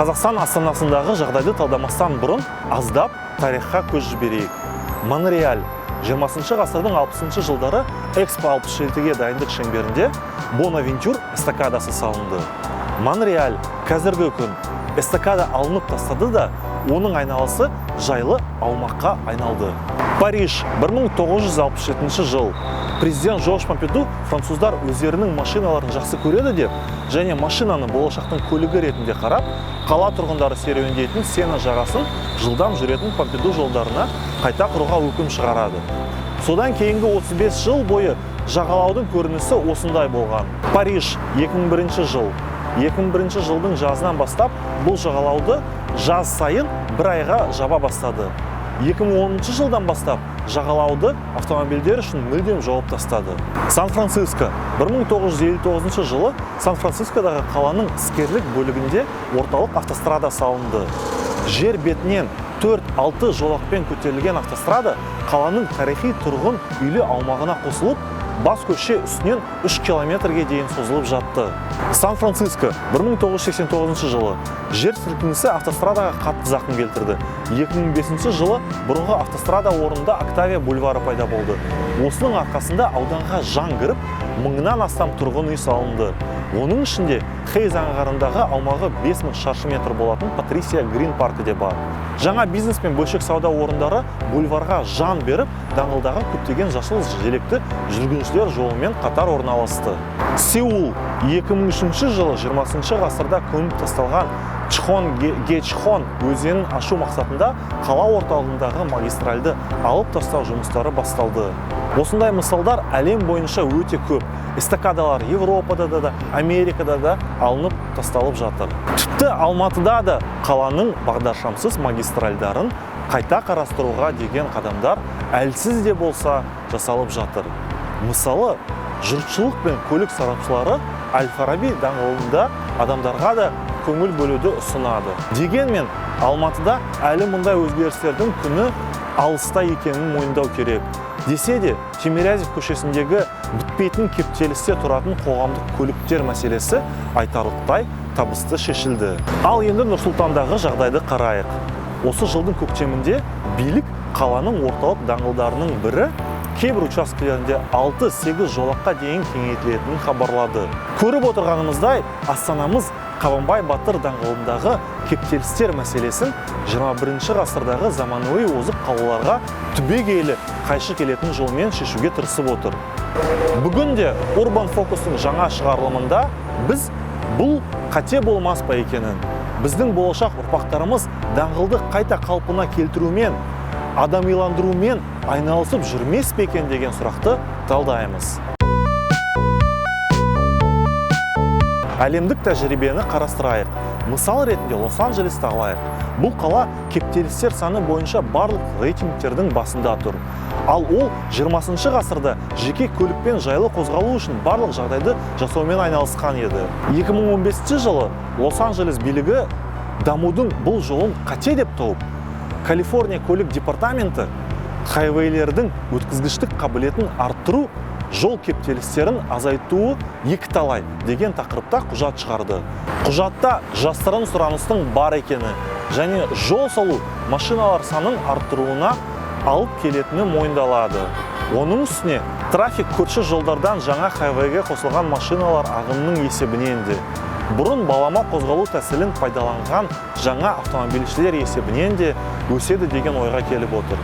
Қазақстан астанасындағы жағдайды талдамастан бұрын аздап тарихқа көз жіберейік. Монреаль 20 ғасырдың 60 жылдары Экспо 67-ге дайындық шеңберінде Бонавентюр эстакадасы салынды. Монреаль қазіргі күн эстакада алынып тастады да, оның айналасы жайлы аумаққа айналды. Париж 1967 жыл. Президент Жорж Помпиду француздар өздерінің машиналарын жақсы көреді деп, және машинаны болашақтың көлігі ретінде қарап, қала тұрғындары серуендейтін Сена жағасын жылдам жүретін Помпиду жолдарына қайта құруға өкім шығарады. Содан кейінгі 35 жыл бойы жағалаудың көрінісі осындай болған. Париж 2001 жыл. 2001 жылдың жазынан бастап бұл жағалауды жаз сайын бір айға жаба бастады. 2010 жылдан бастап жағалауды автомобильдер үшін мүлдем жауып тастады. Сан-Франциско 1959 жылы Сан-Францискодағы қаланың іскерлік бөлігінде орталық автострада салынды. Жер бетінен 4-6 жолақпен көтерілген автострада қаланың тарихи тұрғын үйлі аумағына қосылып, бас көше үстінен 3 километрге дейін созылып жатты. Сан-Франциско 1989 жылы жер сілкінісі автострадаға қатты зақым келтірді. 2005 жылы бұрынғы автострада орнында Октавия бульвары пайда болды. Осының арқасында ауданға жан кіріп, 1000-нан астам тұрғын үй салынды. Оның ішінде Хейз аңғарындағы аумағы 5000 шаршы метр болатын Патрисия Грин паркі де бар. Жаңа бизнес пен бөлшек сауда орындары бульварға жан беріп, даңғылдағы көптеген жасыл желекті жүргіншілер жолымен қатар орналасты. Сеул 2003 жылы 20 ғасырда көміп тасталған Чхон өзенін ашу мақсатында қала орталығындағы магистральды алып тастау жұмыстары басталды. Осындай мысалдар әлем бойынша өте көп. Эстакадалар Европада да, Америкада да алынып тасталып жатыр. Тіпті Алматыда да қаланың бағдаршамсыз магистральдарын қайта қарастыруға деген қадамдар әлсіз де болса жасалып жатыр. Мысалы, жұртшылық пен көлік сарапшылары Әл-Фараби даңғылында адамдарға да көңіл бөлуді ұсынады. Дегенмен, Алматыда әлі мұндай өзгерістердің күні алыста екенін мойындау керек. Десе де, Тимирязев көшесіндегі бітпейтін кептелісте тұратын қоғамдық көліктер мәселесі айтарлықтай табысты шешілді. Ал енді Нұр-Сұлтандағы жағдайды қарайық. Осы жылдың көктемінде билік қаланың орталық даңғылдарының бірі кейбір учаскелерінде 6-8 жолаққа дейін кеңейтілетінін хабарлады. Көріп отырғанымыздай, астанамыз Қабанбай Батыр даңғылындағы кептелістер мәселесін 21 ғасырдағы заманауи озық қалаларға түбегейлі қайшы келетін жолмен шешуге тырысып отыр. Бүгінде Urban Focus'тың жаңа шығарылымында біз бұл қате болмас па екенін, біздің болашақ ұрпақтарымыз даңғылды қайта қалпына келтірумен, адамиландырумен айналысып жүрмес пе екен деген сұрақты талдаймыз. Әлемдік тәжірибені қарастырайық. Мысал ретінде Лос-Анджелесті алайық. Бұл қала кептелістер саны бойынша барлық рейтингтердің басында тұр. Ал ол 20 ғасырда жеке көлікпен жайлы қозғалу үшін барлық жағдайды жасаумен айналысқан еді. 2015 жылы Лос-Анджелес билігі дамудың бұл жолын қате деп тауып, Калифорния көлік департаменті хайвейлердің өткізгіштік қабілетін арттыру, жол кептелістерін азайтуы екіталай деген тақырыпта құжат шығарды. Құжатта жасырын сұраныстың бар екені және жол салу машиналар санын арттыруына алып келетіні мойындалады. Оның үстіне трафик көрші жолдардан жаңа хайвейге қосылған машиналар ағынының есебінен де, бұрын балама қозғалу тәсілін пайдаланған жаңа автомобильшілер есебінен де өседі деген ойға келіп отыр.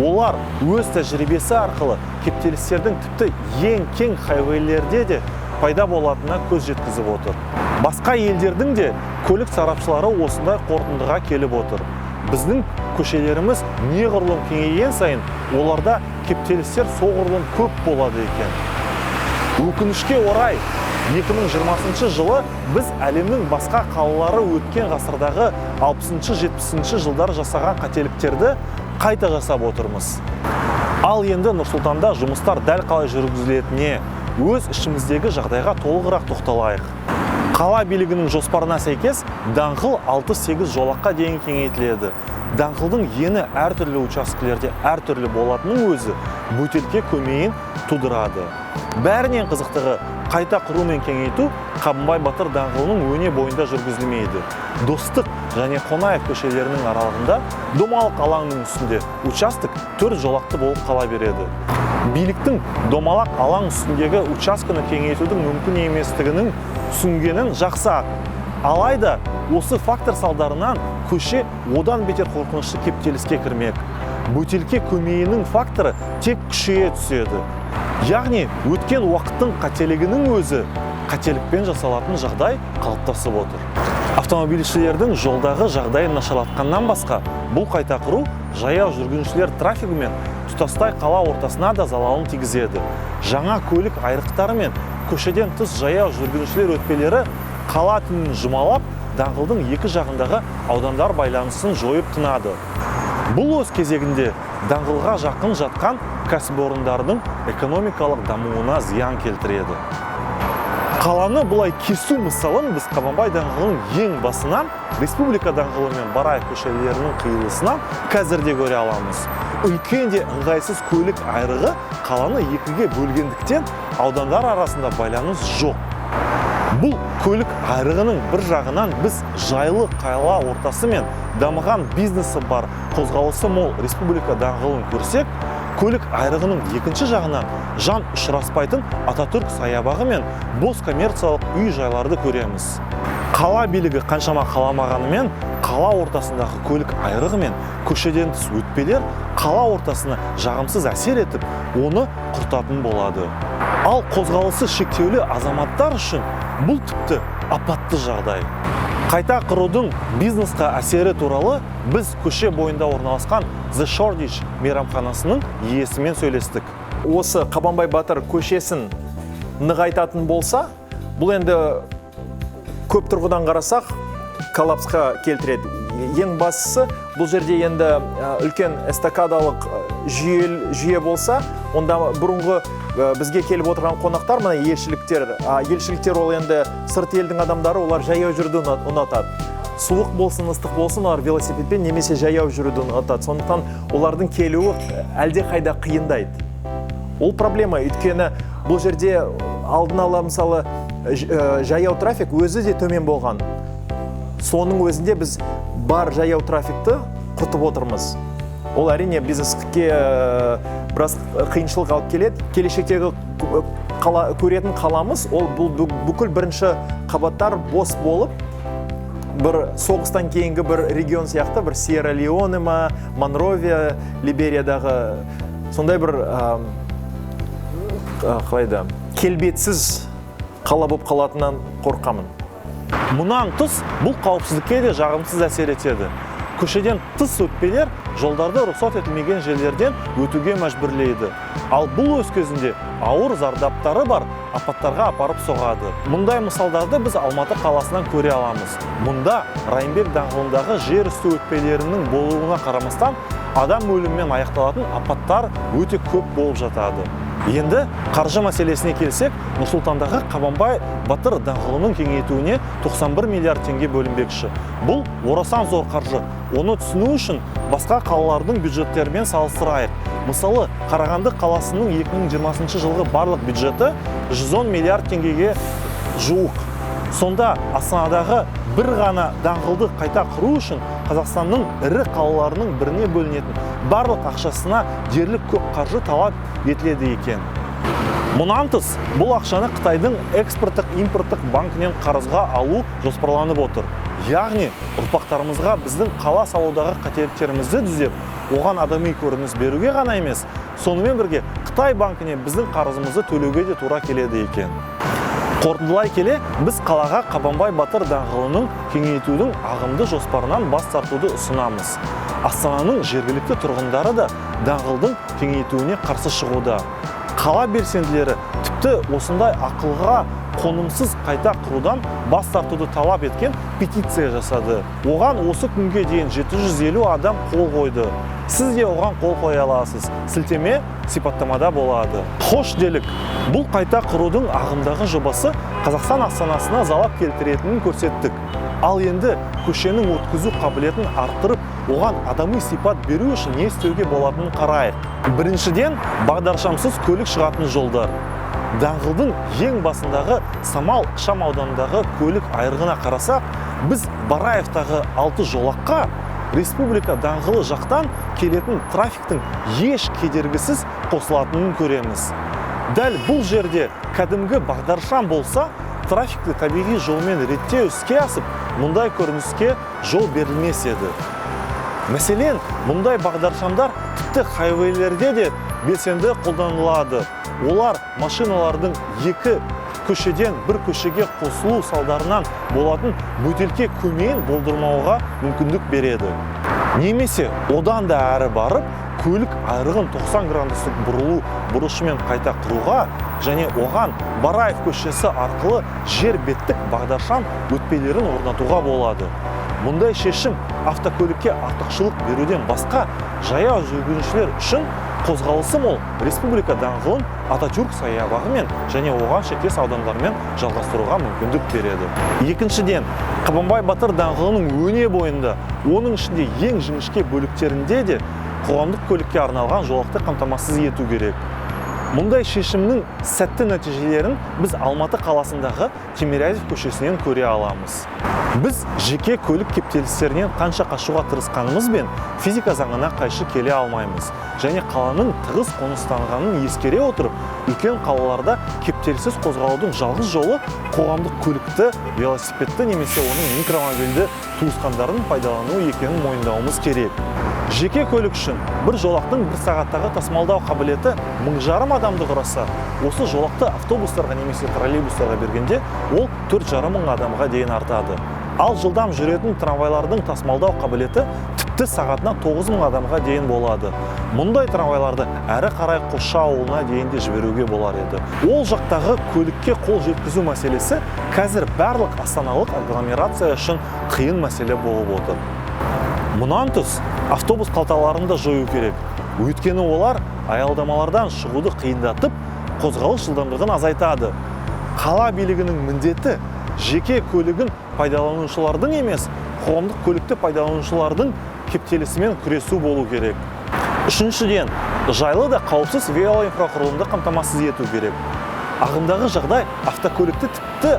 Олар өз тәжірибесі арқылы кептелістердің тіпті ең кең хайвейлерде де пайда болатынына көз жеткізіп отыр. Басқа елдердің де көлік сарапшылары осындай қорытындыға келіп отыр. Біздің көшелеріміз неғұрлым кеңейген сайын, оларда кептелістер соғұрлым көп болады екен. Өкінішке орай, 2020 жылы біз әлемнің басқа қалалары өткен ғасырдағы 60-70 жылдар жасаған қателіктерді қайта жасап отырмыз. Ал енді Нұр-Сұлтанда жұмыстар дәл қалай жүргізілетініне, өз ішіміздегі жағдайға толығырақ тоқталайық. Қала билігінің жоспарына сәйкес даңғыл 6-8 жолаққа дейін кеңейтіледі. Даңғылдың ені әртүрлі учаскелерде әртүрлі болатынның өзі бөтелке көмейін тудырады. Бәрінен қызықтығы, қайта құру мен кеңейту Қабанбай Батыр даңғылының өне бойында жүргізілмейді. Достық және Қонаев көшелерінің аралығында Домалық алаңның үстінде участок 4 жолақты болып қала береді. Биліктің Домалақ алаң үстіндегі учасканы кеңейтудің мүмкін еместігінің түсінгенін жақсы ақ. Алайда осы фактор салдарынан көше одан бетер қорқынышты кептеліске кірмек. Бөтелке көмейінің факторы тек күшейе түседі. Яғни өткен уақыттың қателігінің өзі қателікпен жасалатын жағдай қалыптасып отыр. Автомобильшілердің жолдағы жағдайын нашарлатқаннан басқа, бұл қайта құру жаяу жүргіншілер трафигі мен тұтастай қала ортасына да залалын тигізеді. Жаңа көлік айрықтары мен көшеден тыс жаяу жүргіншілер өтпелері қала түнін жұмалап, даңғылдың екі жағындағы аудандар байланысын жойып тынады. Бұл өз кезегінде даңғылға жақын жатқан кәсіпорындардың экономикалық дамуына зиян келтіреді. Қаланы бұлай кесу мысалын біз Қабанбай даңғылының ең басынан Республика даңғылы мен Барай көшелерінің қиылысынан қазірде көре аламыз. Үлкен де ыңғайсыз көлік айрығы қаланы екіге бөлгендіктен аудандар арасында байланыс жоқ. Бұл көлік айрығының бір жағынан біз жайлы қала ортасы мен дамыған бизнесі бар қозғалысы мол Республика даңғылын көрсек, көлік айрығының екінші жағынан жан ұшыраспайтын Ататүрік саябағы мен бос коммерциялық үй жайларды көреміз. Қала билігі қаншама қаламағанымен, қала ортасындағы көлік айрығы мен көшеден тыс өтпелер қала ортасына жағымсыз әсер етіп, оны құртатын болады. Ал қозғалысы шектеулі азаматтар үшін бұл тіпті апатты жағдай. Қайта құрудың бизнесқа әсері туралы біз көше бойында орналасқан The Shoreditch мейрамханасының иесімен сөйлестік. Осы Қабанбай Батыр көшесін нығайтатын болса, бұл енді көп тұрғыдан қарасақ коллапсқа келтіреді. Ең бастысы, бұл жерде енді үлкен эстакадалық жүйе болса, онда бұрынғы бізге келіп отырған қонақтар, мына елшіліктер ол енді сырт елдің адамдары, олар жаяу жүруді ұнатады. Суық болсын, ыстық болсын, олар велосипедпен немесе жаяу жүруді ұнатады. Сондықтан олардың келуі әлде қайда қиындайды. Ол проблема, өйткені бұл жерде алдын ала мысалы жаяу трафик өзі де төмен болған. Соның өзінде біз бар жаяу трафикті құртып отырмыз. Ол әрине бизнеске біраз қиыншылық алып келеді. Келешектегі көретін қаламыз, ол бүкіл бірінші қабаттар бос болып, бір соғыстан кейінгі бір регион сияқты, бір Сьерра-Леоне ма, Монровия, Либериядағы сондай бір келбетсіз қала болып қалатыннан қорқамын. Мұнан тыс бұл қауіпсіздікке де жағымсыз әсер етеді. Көшеден тыс өтпелер жолдарды рұқсат етілмеген жерлерден өтуге мәжбүрлейді. Ал бұл өз кезінде ауыр зардаптары бар апаттарға апарып соғады. Мұндай мысалдарды біз Алматы қаласынан көре аламыз. Мұнда Райымбек даңғылындағы жер үсті өтпелерінің болуына қарамастан адам өліммен аяқталатын апаттар өте көп болып жатады. Енді қаржы мәселесіне келсек, Нұр-Сұлтандағы Қабанбай Батыр даңғылының кеңейтуіне 91 миллиард теңге бөлінбекші. Бұл орасан зор қаржы. Оны түсіну үшін басқа қалалардың бюджеттерімен салыстырайық. Мысалы, Қарағанды қаласының 2020 жылғы барлық бюджеті 110 миллиард теңгеге жуық. Сонда Астанадағы бір ғана даңғылды қайта құру үшін Қазақстанның ірі қалаларының біріне бөлінетін барлық ақшасына дерлік көп қаржы талап етіледі екен. Мұнан тыс, бұл ақшаны Қытайдың экспорттық-импорттық банкінен қарызға алу жоспарланып отыр. Яғни, ұрпақтарымызға біздің қала салудағы қателіктерімізді түзеп, оған адами көрініс беруге ғана емес, сонымен бірге Қытай банкіне біздің қарызымызды төлеуге де тура келеді екен. Қорытындылай келе, біз қалаға Қабанбай Батыр даңғылының кеңейтудің ағымды жоспарынан бас тартуды ұсынамыз. Астананың жергілікті тұрғындары да даңғылдың кеңейтуіне қарсы шығуда. Қала белсенділері тіпті осындай ақылға қонымсыз қайта құрудан бас тартуды талап еткен петиция жасады. Оған осы күнге дейін 750 адам қол қойды. Сіз де оған қол қоя аласыз. Сілтеме сипаттамада болады. Хош делік, бұл қайта құрудың ағымдағы жобасы Қазақстан астанасына залап келтіретінін көрсеттік. Ал енді көшенің өткізу қабілетін арттырып, оған адами сипат беру үшін не істеуге болатынын қарайық. Біріншіден, бағдаршамсыз көлік шығатын жолдар. даңғылдың ең басындағы Самал ықшам ауданындағы көлік айрығына қарасақ, біз Бараевтағы 6 жолаққа республика даңғылы жақтан келетін трафиктің еш кедергісіз қосылатынын көреміз. Дәл бұл жерде кәдімгі бағдаршам болса, трафикті табиғи жолмен реттеу іске асып, мұндай көрініске жол берілмес еді. Мәселен, мұндай бағдаршамдар тіпті хайвейлерде де белсенді қолданылады. Олар машиналардың екі көшеден бір көшеге қосылу салдарынан болатын бөтелке көмейін болдырмауға мүмкіндік береді. Немесе одан да әрі барып, көлік айрығын 90 градустық бұрылу бұрышымен қайта құруға және оған Бараев көшесі арқылы жер беттік бағдаршам өтпелерін орнатуға болады. Мұндай шешім автокөлікке артықшылық беруден басқа, жаяу жүргіншілер үшін қозғалысы мол республика даңғылын Ататюрк саябағымен және оған шектес аудандармен жалғастыруға мүмкіндік береді. Екіншіден, Қабанбай Батыр даңғылының өне бойында, оның ішінде ең жіңішке бөліктерінде де қоғамдық көлікке арналған жолақты қамтамасыз ету керек. Мұндай шешімнің сәтті нәтижелерін біз Алматы қаласындағы Тимирязев көшесінен көре аламыз. Біз жеке көлік кептелістерінен қанша қашуға тырысқанымызбен физика заңына қайшы келе алмаймыз. Және қаланың тығыз қоныстанғанын ескере отырып, үлкен қалаларда кептеліссіз қозғалудың жалғыз жолы қоғамдық көлікті, велосипедті немесе оның микромобильді туысқандарын пайдалану екенін мойындауымыз керек. Жеке көлік үшін бір жолақтың бір сағаттағы тасымалдау қабілеті 1050 адамды құраса, осы жолақты автобустарға немесе троллейбустарға бергенде ол 4,5 адамға дейін артады. Ал жылдам жүретін трамвайлардың тасымалдау қабілеті тіпті сағатына 9000 адамға дейін болады. Мұндай трамвайларды әрі қарай Қосшы ауылына дейін де жіберуге болар еді. Ол жақтағы көлікке қол жеткізу мәселесі қазір барлық астаналық агломерация үшін қиын мәселе болып отыр. Мұнан тыс, автобус қалталарын да жою керек. Өйткені олар аялдамалардан шығуды қиындатып, қозғалыс жылдамдығын азайтады. Қала билігінің міндеті жеке көлігін пайдаланушылардың емес, қоғамдық көлікті пайдаланушылардың кептелісімен күресу болу керек. Үшіншіден, жайлы да қауіпсіз велоинфрақұрылымды қамтамасыз ету керек. Ағымдағы жағдай автокөлікті тіпті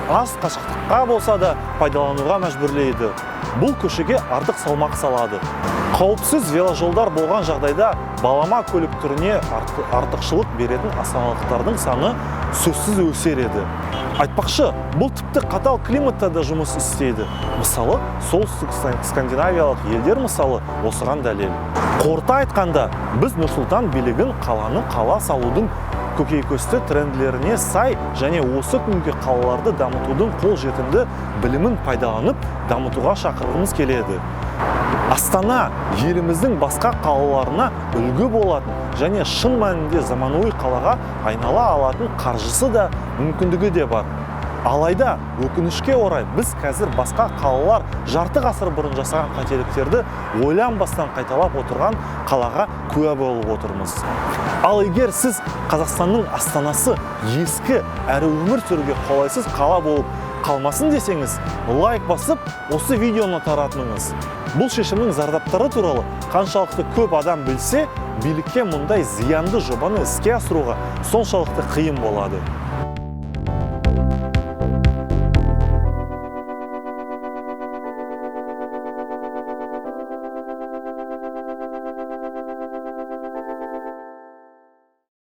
аз қашықтыққа болса да пайдалануға мәжбүрлейді. Бұл көшеге артық салмақ салады. Қауіпсіз веложолдар болған жағдайда балама көлік түріне артықшылық беретін астаналықтардың саны сөзсіз өсер еді. Айтпақшы, бұл тіпті қатал климатта да жұмыс істейді. Мысалы, солтүстік скандинавиялық елдер мысалы осыған дәлел. Қорыта айтқанда, біз Нұр-Сұлтан билігін қаланы қала салудың көкейкесті тренділеріне сай және осы күнгі қалаларды дамытудың қолжетімді білімін пайдаланып дамытуға шақырғымыз келеді. Астана еліміздің басқа қалаларына үлгі болатын және шын мәнінде заманауи қалаға айнала алатын қаржысы да мүмкіндігі де бар. Алайда, өкінішке орай, біз қазір басқа қалалар жарты ғасыр бұрын жасаған қателіктерді ойланбастан қайталап отырған қалаға куә болып отырмыз. Ал егер сіз Қазақстанның астанасы ескі әрі өмір сүруге қолайсыз қала болып қалмасын десеңіз, лайк басып, осы видеоны таратыңыз. Бұл шешімнің зардаптары туралы қаншалықты көп адам білсе, билікке мұндай зиянды жобаны іске асыруға соншалықты қиын болады.